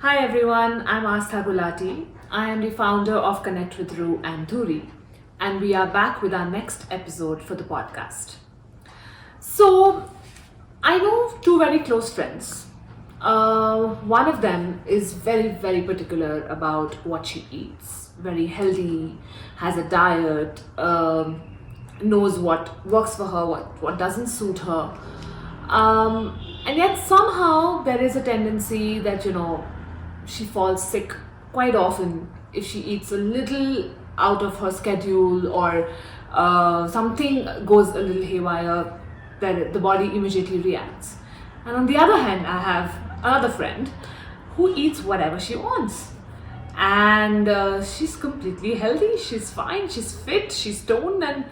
Hi everyone, I'm Aastha. I am the founder of Connect with Ru and Dhuri, and we are back with our next episode for the podcast. So, I know two very close friends. One of them is very particular about what she eats, very healthy, has a diet, knows what works for her, what doesn't suit her. And yet somehow there is a tendency that she falls sick quite often if she eats a little out of her schedule, or something goes a little haywire, then the body immediately reacts. And on the other hand, I have another friend who eats whatever she wants, and she's completely healthy, she's fine, she's fit, she's toned, and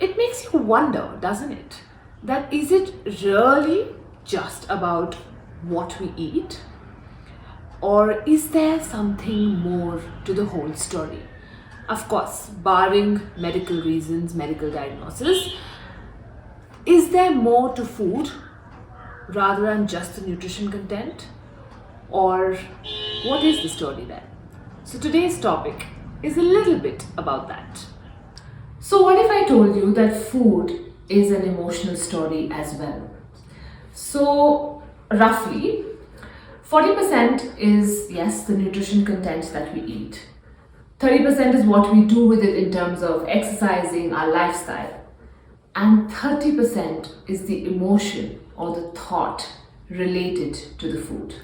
it makes you wonder, doesn't it, that is it really just about what we eat, or is there something more to the whole story? Of course, barring medical reasons, medical diagnosis, is there more to food rather than just the nutrition content? Or what is the story then? So today's topic is a little bit about that. So what if I told you that food is an emotional story as well? So roughly 40% is, yes, the nutrition content that we eat. 30% is what we do with it in terms of exercising, our lifestyle. And 30% is the emotion or the thought related to the food.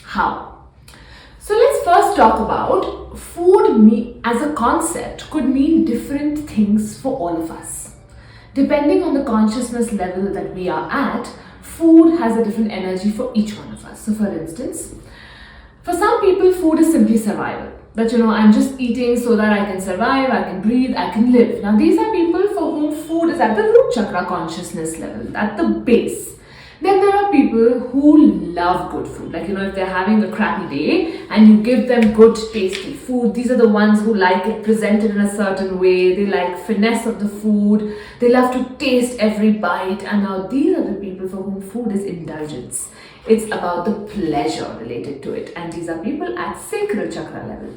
How? So let's first talk about food as a concept could mean different things for all of us. Depending on the consciousness level that we are at, food has a different energy for each one of us. So for instance, for some people, food is simply survival. That I'm just eating so that I can survive, I can breathe, I can live. Now these are people for whom food is at the root chakra consciousness level, at the base. Then there are people who love good food. Like, if they're having a crappy day and you give them good, tasty food, these are the ones who like it presented in a certain way. They like finesse of the food. They love to taste every bite. And now these are the people for whom food is indulgence. It's about the pleasure related to it. And these are people at sacral chakra level.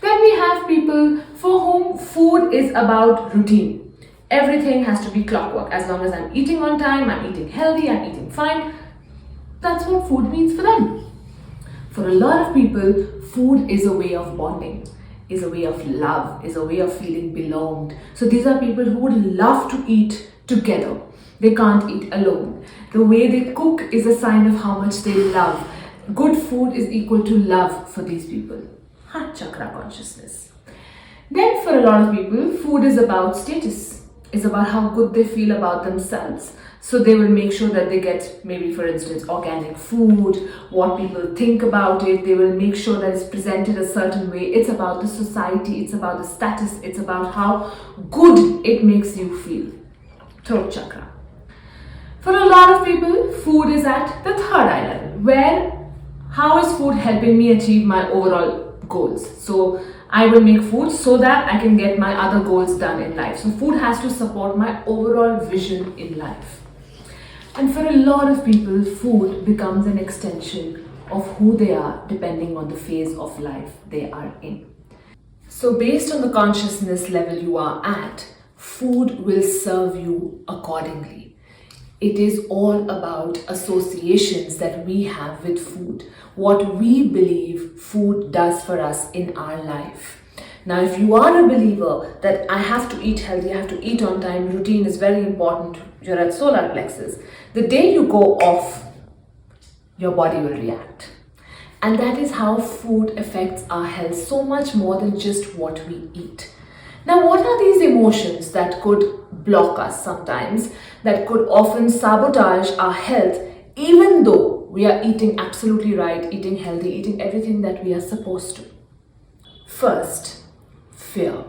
Then we have people for whom food is about routine. Everything has to be clockwork. As long as I'm eating on time, I'm eating healthy, I'm eating fine. That's what food means for them. For a lot of people, food is a way of bonding, is a way of love, is a way of feeling belonged. So these are people who would love to eat together. They can't eat alone. The way they cook is a sign of how much they love. Good food is equal to love for these people. Heart chakra consciousness. Then for a lot of people, food is about status. It's about how good they feel about themselves. So they will make sure that they get, maybe for instance, organic food, what people think about it. They will make sure that it's presented a certain way. It's about the society, it's about the status, it's about how good it makes you feel. Throat chakra. For a lot of people, food is at the third eye level, where how is food helping me achieve my overall goals? So I will make food so that I can get my other goals done in life. So food has to support my overall vision in life. And for a lot of people, food becomes an extension of who they are depending on the phase of life they are in. So based on the consciousness level you are at, food will serve you accordingly. It is all about associations that we have with food, what we believe food does for us in our life. Now, if you are a believer that I have to eat healthy, I have to eat on time, routine is very important, you're at solar plexus, the day you go off, your body will react. And that is how food affects our health so much more than just what we eat. Now, what are these emotions that could block us sometimes, that could often sabotage our health, even though we are eating absolutely right, eating healthy, eating everything that we are supposed to? First, fear.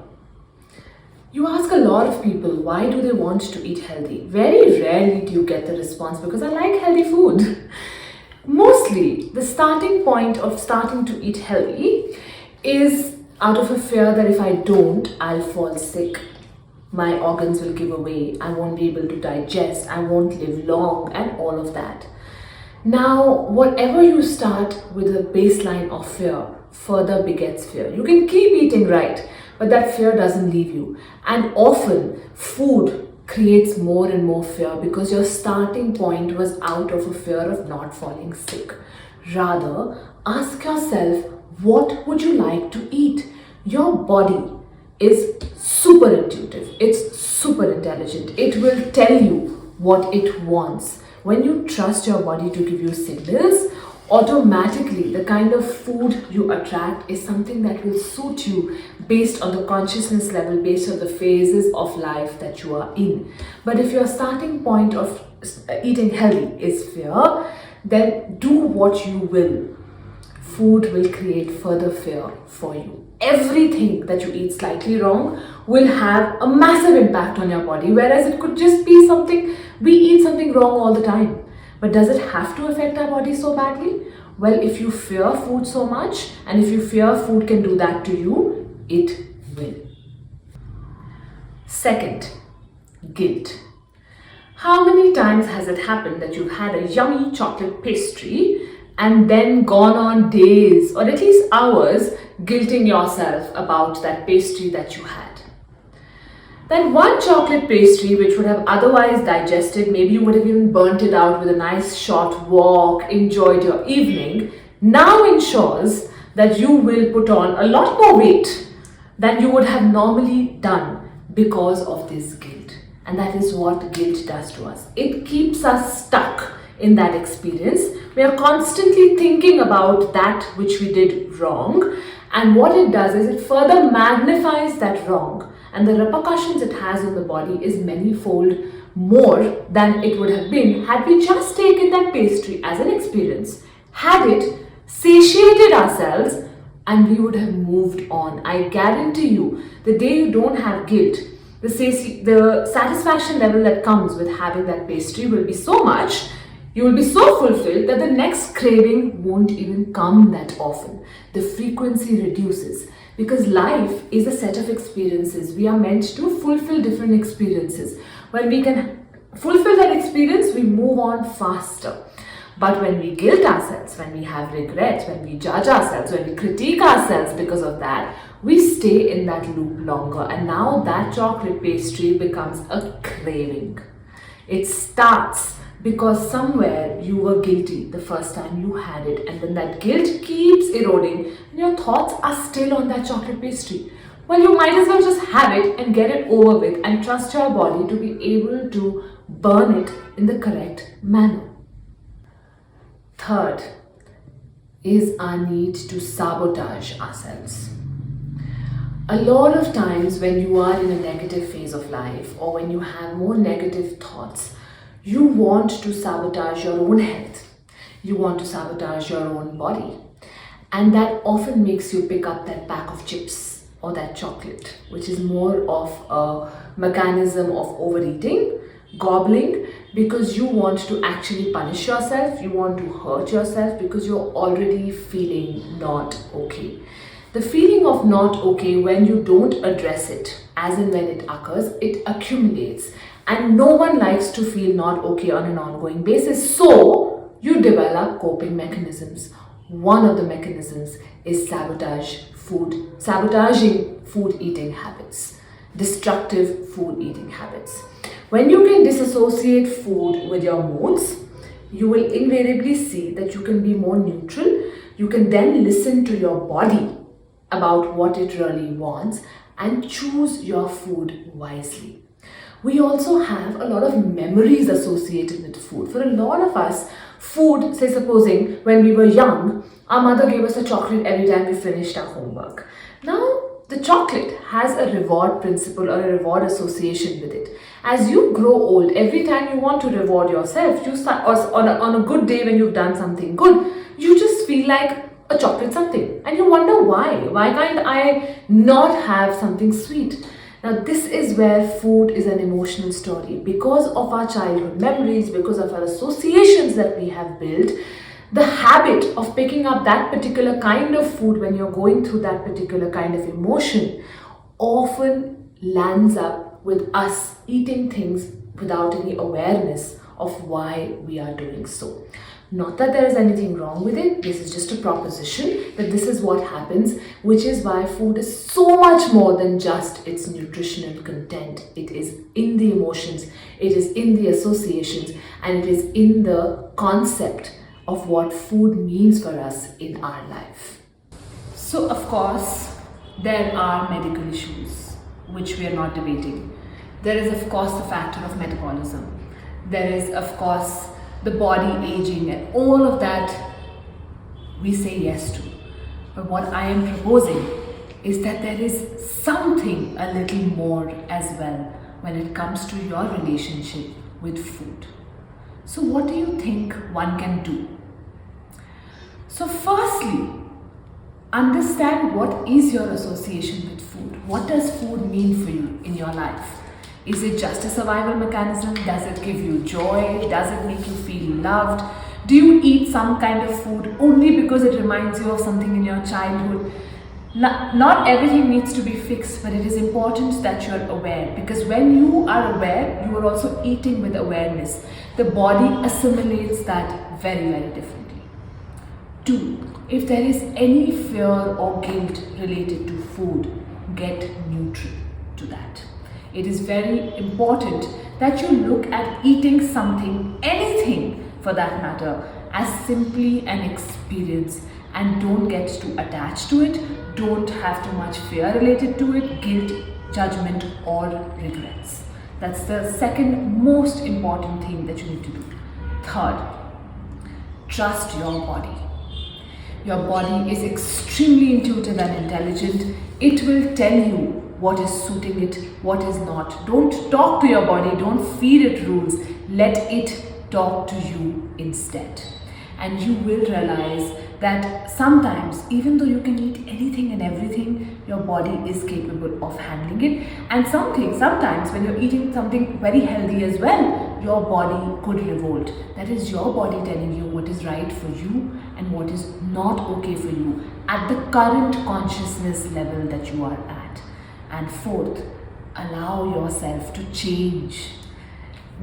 You ask a lot of people, why do they want to eat healthy? Very rarely do you get the response, because I like healthy food. Mostly, the starting point of starting to eat healthy is out of a fear that if I don't, I'll fall sick. My organs will give away. I won't be able to digest. I won't live long, and all of that. Now, whatever you start with a baseline of fear, further begets fear. You can keep eating right, but that fear doesn't leave you. And often, food creates more and more fear because your starting point was out of a fear of not falling sick. Rather, ask yourself, what would you like to eat? Your body is super intuitive, it's super intelligent. It will tell you what it wants. When you trust your body to give you signals, automatically the kind of food you attract is something that will suit you based on the consciousness level, based on the phases of life that you are in. But if your starting point of eating healthy is fear, then do what you will. Food will create further fear for you. Everything that you eat slightly wrong will have a massive impact on your body, whereas it could just be something, we eat something wrong all the time. But does it have to affect our body so badly? Well, if you fear food so much, and if you fear food can do that to you, it will. Second, guilt. How many times has it happened that you've had a yummy chocolate pastry and then gone on days or at least hours guilting yourself about that pastry that you had? That one chocolate pastry which would have otherwise digested, maybe you would have even burnt it out with a nice short walk, enjoyed your evening, now ensures that you will put on a lot more weight than you would have normally done because of this guilt. And that is what guilt does to us. It keeps us stuck in that experience. We are constantly thinking about that which we did wrong, and what it does is it further magnifies that wrong, and the repercussions it has on the body is many-fold more than it would have been had we just taken that pastry as an experience, had it satiated ourselves, and we would have moved on. I guarantee you, the day you don't have guilt, the satisfaction level that comes with having that pastry will be so much, you will be so fulfilled that the next craving won't even come that often. The frequency reduces because life is a set of experiences. We are meant to fulfill different experiences. When we can fulfill that experience, we move on faster. But when we guilt ourselves, when we have regrets, when we judge ourselves, when we critique ourselves because of that, we stay in that loop longer. And now that chocolate pastry becomes a craving. It starts because somewhere you were guilty the first time you had it, and then that guilt keeps eroding and your thoughts are still on that chocolate pastry. Well, you might as well just have it and get it over with and trust your body to be able to burn it in the correct manner. Third is our need to sabotage ourselves. A lot of times when you are in a negative phase of life or when you have more negative thoughts, you want to sabotage your own health. You want to sabotage your own body. And that often makes you pick up that pack of chips or that chocolate, which is more of a mechanism of overeating, gobbling, because you want to actually punish yourself, you want to hurt yourself because you're already feeling not okay. The feeling of not okay, when you don't address it, as and when it occurs, it accumulates. And no one likes to feel not okay on an ongoing basis. So you develop coping mechanisms. One of the mechanisms is sabotaging food eating habits, destructive food eating habits. When you can disassociate food with your moods, you will invariably see that you can be more neutral. You can then listen to your body about what it really wants and choose your food wisely. We also have a lot of memories associated with food. For a lot of us, food, say supposing when we were young, our mother gave us a chocolate every time we finished our homework. Now, the chocolate has a reward principle or a reward association with it. As you grow old, every time you want to reward yourself, you start, or on a good day when you've done something good, you just feel like a chocolate something. And you wonder why. Why can't I not have something sweet? Now, this is where food is an emotional story. Because of our childhood memories, because of our associations that we have built, the habit of picking up that particular kind of food when you're going through that particular kind of emotion often lands up with us eating things without any awareness of why we are doing so. Not that there is anything wrong with it, this is just a proposition that this is what happens, which is why food is so much more than just its nutritional content. It is in the emotions, it is in the associations, and it is in the concept of what food means for us in our life. So, of course, there are medical issues which we are not debating. There is, of course, the factor of metabolism. There is, of course, the body aging, and all of that we say yes to. But what I am proposing is that there is something a little more as well when it comes to your relationship with food. So what do you think one can do? So firstly, understand what is your association with food. What does food mean for you in your life? Is it just a survival mechanism? Does it give you joy? Does it make you feel loved? Do you eat some kind of food only because it reminds you of something in your childhood? Not everything needs to be fixed, but it is important that you are aware, because when you are aware, you are also eating with awareness. The body assimilates that very, very differently. 2. If there is any fear or guilt related to food, get neutral to that. It is very important that you look at eating something, anything for that matter, as simply an experience, and don't get too attached to it. Don't have too much fear related to it, guilt, judgment, or regrets. That's the second most important thing that you need to do. 3rd, trust your body. Your body is extremely intuitive and intelligent. It will tell you what is suiting it, what is not. Don't talk to your body, don't feed it rules. Let it talk to you instead. And you will realize that sometimes, even though you can eat anything and everything, your body is capable of handling it. And sometimes when you're eating something very healthy as well, your body could revolt. That is your body telling you what is right for you and what is not okay for you at the current consciousness level that you are at. And 4th, allow yourself to change.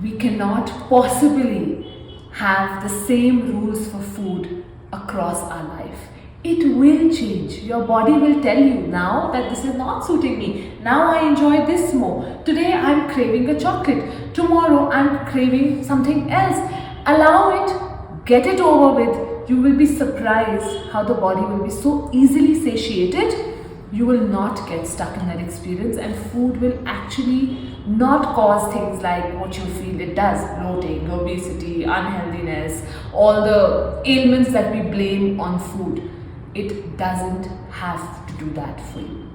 We cannot possibly have the same rules for food across our life. It will change. Your body will tell you now that this is not suiting me. Now I enjoy this more. Today I'm craving a chocolate. Tomorrow I'm craving something else. Allow it. Get it over with. You will be surprised how the body will be so easily satiated. You will not get stuck in that experience, and food will actually not cause things like what you feel it does: bloating, obesity, unhealthiness, all the ailments that we blame on food. It doesn't have to do that for you.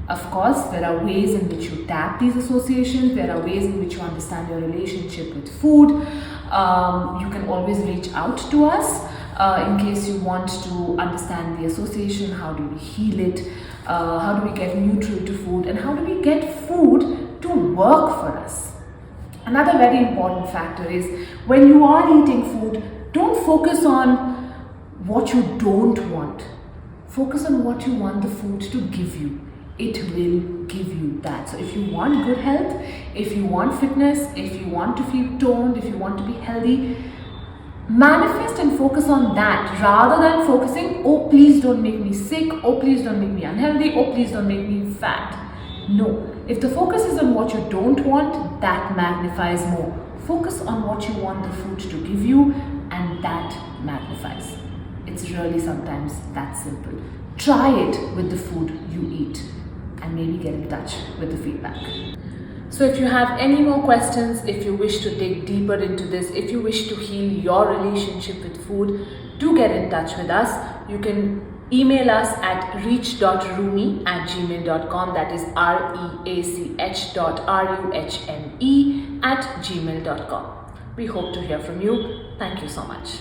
Of course, there are ways in which you tap these associations. There are ways in which you understand your relationship with food. You can always reach out to us in case you want to understand the association. How do we heal it? How do we get neutral to food? And how do we get food to work for us? Another very important factor is when you are eating food, don't focus on what you don't want. Focus on what you want the food to give you. It will give you that. So if you want good health, if you want fitness, if you want to feel toned, if you want to be healthy, manifest and focus on that rather than focusing, oh please don't make me sick, oh please don't make me unhealthy, oh please don't make me fat. No, if the focus is on what you don't want, that magnifies more. Focus on what you want the food to give you, and that magnifies. It's really sometimes that simple. Try it with the food you eat and maybe get in touch with the feedback. So if you have any more questions, if you wish to dig deeper into this, if you wish to heal your relationship with food, do get in touch with us. You can email us at reach.ruhme@gmail.com. That is reach.ruhme@gmail.com. We hope to hear from you. Thank you so much.